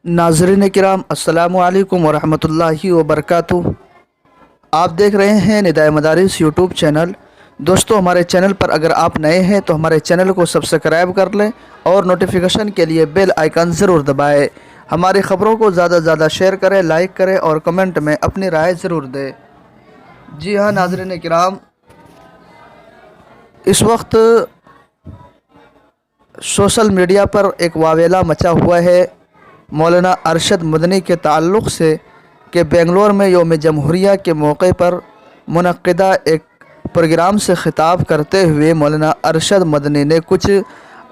नाज़रीन किराम अस्सलामु अलैकुम वरहमतुल्लाहि वबरकातुहू। आप देख रहे हैं निदाए मदारिस यूट्यूब चैनल। दोस्तों, हमारे चैनल पर अगर आप नए हैं तो हमारे चैनल को सब्सक्राइब कर लें और नोटिफिकेशन के लिए बेल आइकन ज़रूर दबाएं। हमारी ख़बरों को ज़्यादा से ज़्यादा शेयर करें, लाइक करें और कमेंट में अपनी राय ज़रूर दें। जी हाँ नाज़रीन किराम, इस वक्त सोशल मीडिया पर एक वावेला मचा हुआ है मौलाना अरशद मदनी के ताल्लुक़ से कि बेंगलोर में यौम जमहूरिया के मौके पर मुनक़्क़िदा एक प्रोग्राम से ख़िताब करते हुए मौलाना अरशद मदनी ने कुछ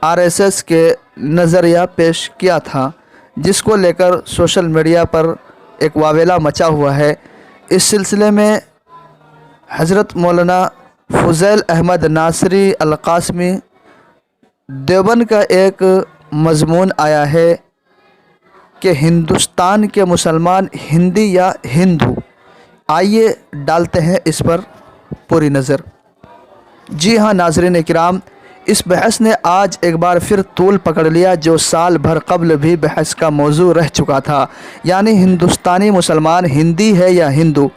आरएसएस के नज़रिया पेश किया था, जिसको लेकर सोशल मीडिया पर एक वावेला मचा हुआ है। इस सिलसिले में हज़रत मौलाना फ़ुज़ैल अहमद नासरी अल-क़ासमी देवबंद का एक मज़मून आया है कि हिंदुस्तान के मुसलमान हिंदी या हिंदू। आइए डालते हैं इस पर पूरी नज़र। जी हाँ नाज़रीन किराम, इस बहस ने आज एक बार फिर तूल पकड़ लिया जो साल भर कबल भी बहस का मौजू रह चुका था, यानी हिंदुस्तानी मुसलमान हिंदी है या हिंदू।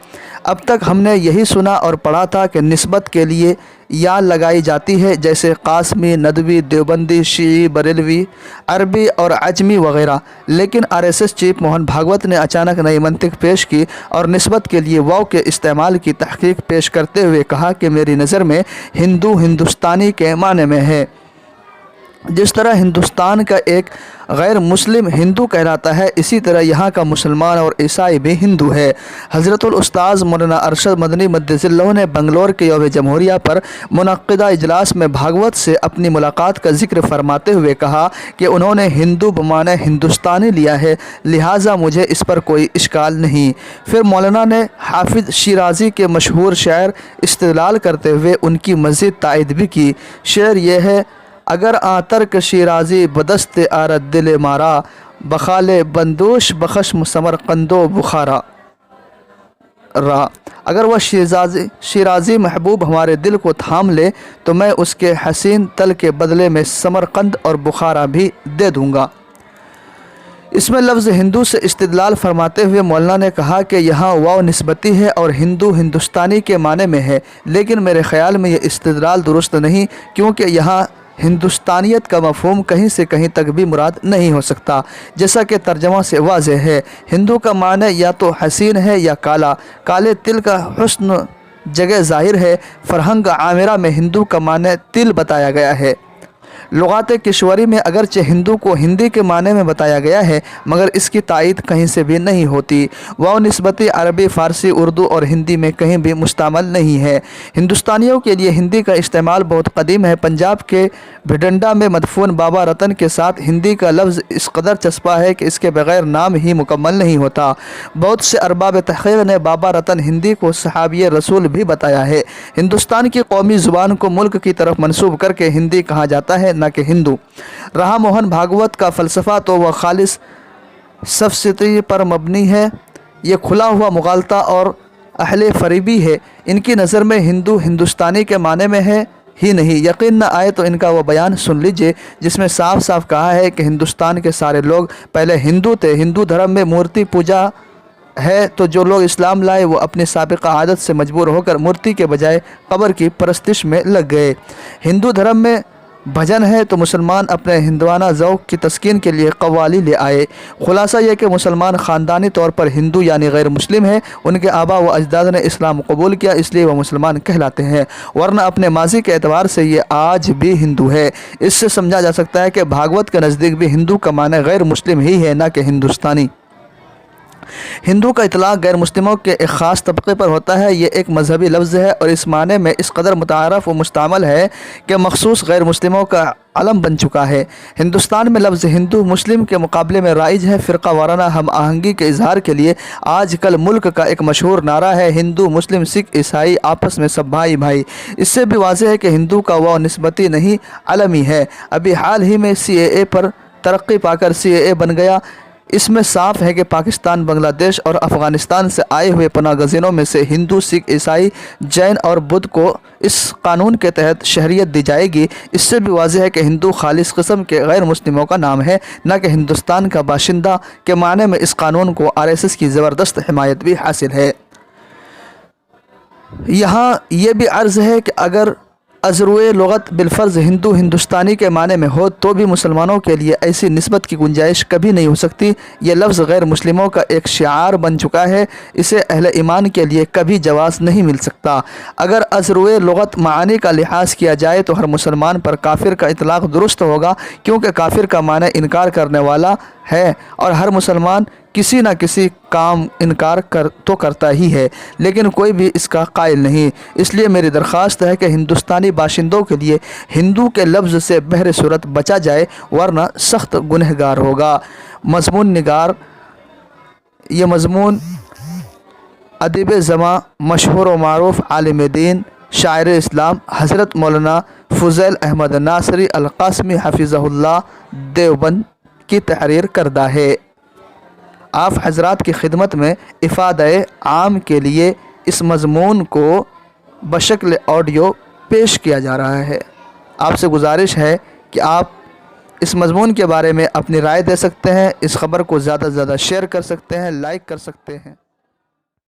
अब तक हमने यही सुना और पढ़ा था कि निस्बत के लिए या लगाई जाती है, जैसे कासमी, नदवी, देवबंदी, शीई, बरेलवी, अरबी और अजमी वगैरह। लेकिन आरएसएस चीफ मोहन भागवत ने अचानक नई मंतिक पेश की और निस्बत के लिए वाव के इस्तेमाल की तहकीक पेश करते हुए कहा कि मेरी नज़र में हिंदू हिंदुस्तानी के माने में है। जिस तरह हिंदुस्तान का एक गैर मुस्लिम हिंदू कहलाता है, इसी तरह यहाँ का मुसलमान और ईसाई भी हिंदू है। हज़रतुल उस्ताद मौलाना अरशद मदनी मद्दज़िल्लहु ने बंगलौर के यौम जमहूरिया पर मुनक़्क़िदा इजलास में भागवत से अपनी मुलाकात का जिक्र फरमाते हुए कहा कि उन्होंने हिंदू बमाने हिंदुस्तानी लिया है, लिहाजा मुझे इस पर कोई इश्काल नहीं। फिर मौलाना ने हाफिज़ शिराज़ी के मशहूर शायर इस्तिदलाल करते हुए उनकी मज़ीद तायद भी की। शेर ये है, अगर आतर्क शिराज़ी बदस्त आरत दिल मारा, बखाले बंदोश बखश समरकंदो बुखारा रा। अगर वह शिराज़ी महबूब हमारे दिल को थाम ले तो मैं उसके हसीन तल के बदले में समरकंद और बुखारा भी दे दूँगा। इसमें लफ्ज़ हिंदू से इस्तिदलाल फरमाते हुए मौलाना ने कहा कि यहाँ वाव निस्बती है और हिंदू हिंदुस्तानी के माने में है, लेकिन मेरे ख़्याल में ये इस्तिदलाल दुरुस्त नहीं, क्योंकि यहाँ हिंदुस्तानियत का मफ़हूम कहीं से कहीं तक भी मुराद नहीं हो सकता। जैसा कि तर्जमा से वाज़ेह है, हिंदू का माने या तो हसीन है या काला। काले तिल का हुस्न जगह ज़ाहिर है। फ़रहंग आमिरा में हिंदू का माने तिल बताया गया है। लुगात किश्वरी में अगरचे हिंदू को हिंदी के माने में बताया गया है, मगर इसकी तायीद कहीं से भी नहीं होती। वाव निस्बती अरबी, फ़ारसी, उर्दू और हिंदी में कहीं भी मुस्तमल नहीं है। हिंदुस्तानियों के लिए हिंदी का इस्तेमाल बहुत कदीम है। पंजाब के भिडंडा में मदफून बाबा रतन के साथ हिंदी का लफ्ज़ इस कदर चस्पा है कि इसके बग़ैर नाम ही मुकम्मल नहीं होता। बहुत से अरबाब तहक़ीक़ ने बाबा रतन हिंदी को सहाबी रसूल भी बताया है। हिंदुस्तान की कौमी ज़ुबान को मुल्क की तरफ मनसूब करके हिंदी कहा जाता है, न कि हिंदू। रहा मोहन भागवत का फ़लसफ़ा तो वह खालिस सफ़सिती पर मबनी है। ये खुला हुआ मुगालता और अहले फरीबी है। इनकी नज़र में हिंदू हिंदुस्तानी के माने में है ही नहीं। यकीन न आए तो इनका वह बयान सुन लीजिए जिसमें साफ साफ कहा है कि हिंदुस्तान के सारे लोग पहले हिंदू थे। हिंदू धर्म में मूर्ति पूजा है, तो जो लोग इस्लाम लाए वो अपनी साबिक़ा आदत से मजबूर होकर मूर्ति के बजाय कब्र की परस्तिश में लग गए। हिंदू धर्म में भजन है, तो मुसलमान अपने हिंदवाना ज़ौक़ की तस्कीन के लिए कव्वाली ले आए। ख़ुलासा यह कि मुसलमान ख़ानदानी तौर पर हिंदू यानी गैर मुस्लिम है। उनके आबा व अजदाद ने इस्लाम कबूल किया, इसलिए वह मुसलमान कहलाते हैं, वरना अपने माजी के एतबार से ये आज भी हिंदू है। इससे समझा जा सकता है कि भागवत के नज़दीक भी हिंदू का माने गैर मुस्लिम ही है, न कि हिंदुस्तानी। हिंदू का इतलाक़ गैर मुस्लिमों के एक ख़ास तबके पर होता है। ये एक मजहबी लफ्ज़ है और इस माने में इस कदर मुतारफ़ व मुस्तमल है कि मखसूस गैर मुस्लिमों का अलम बन चुका है। हिंदुस्तान में लफ्ज़ हिंदू मुस्लिम के मुकाबले में राइज है। फ़िरका वाराना हम आहंगी के इजहार के लिए आज कल मुल्क का एक मशहूर नारा है, हिंदू मुस्लिम सिख ईसाई आपस में सब भाई भाई। इससे भी वाज़ेह है कि हिंदू का वाव निस्बती नहीं अलमी है। अभी हाल ही में CAA पर तरक्की पाकर CAA बन गया। اس میں صاف ہے کہ پاکستان، بنگلہ دیش اور افغانستان سے آئے ہوئے پناہ گزینوں میں سے ہندو، سکھ، عیسائی، جین اور بدھ کو اس قانون کے تحت شہریت دی جائے گی۔ اس سے بھی واضح ہے کہ ہندو خالص قسم کے غیر مسلموں کا نام ہے، نہ کہ ہندوستان کا باشندہ کے معنی میں۔ اس قانون کو RSS کی زبردست حمایت بھی حاصل ہے۔ یہاں یہ بھی عرض ہے کہ اگر ازروئے لغت بالفرض ہندو ہندوستانی کے معنی میں ہو تو بھی مسلمانوں کے لیے ایسی نسبت کی گنجائش کبھی نہیں ہو سکتی۔ یہ لفظ غیر مسلموں کا ایک شعار بن چکا ہے، اسے اہل ایمان کے لیے کبھی جواز نہیں مل سکتا۔ اگر ازروئے لغت معانی کا لحاظ کیا جائے تو ہر مسلمان پر کافر کا اطلاق درست ہوگا، کیونکہ کافر کا معنی انکار کرنے والا ہے، اور ہر مسلمان کسی نہ کسی کام انکار تو کرتا ہی ہے، لیکن کوئی بھی اس کا قائل نہیں۔ اس لیے میری درخواست ہے کہ ہندوستانی باشندوں کے لیے ہندو کے لفظ سے بہر صورت بچا جائے، ورنہ سخت گنہگار ہوگا۔ مضمون نگار: یہ مضمون ادیب زماں، مشہور و معروف عالم دین، شاعر اسلام حضرت مولانا فضیل احمد ناصری القاسمی حفظہ اللہ دیوبند کی تحریر کردہ ہے۔ آپ حضرات کی خدمت میں افادہ عام کے لیے اس مضمون کو بشکل آڈیو پیش کیا جا رہا ہے۔ آپ سے گزارش ہے کہ آپ اس مضمون کے بارے میں اپنی رائے دے سکتے ہیں، اس خبر کو زیادہ سے زیادہ شیئر کر سکتے ہیں، لائک کر سکتے ہیں۔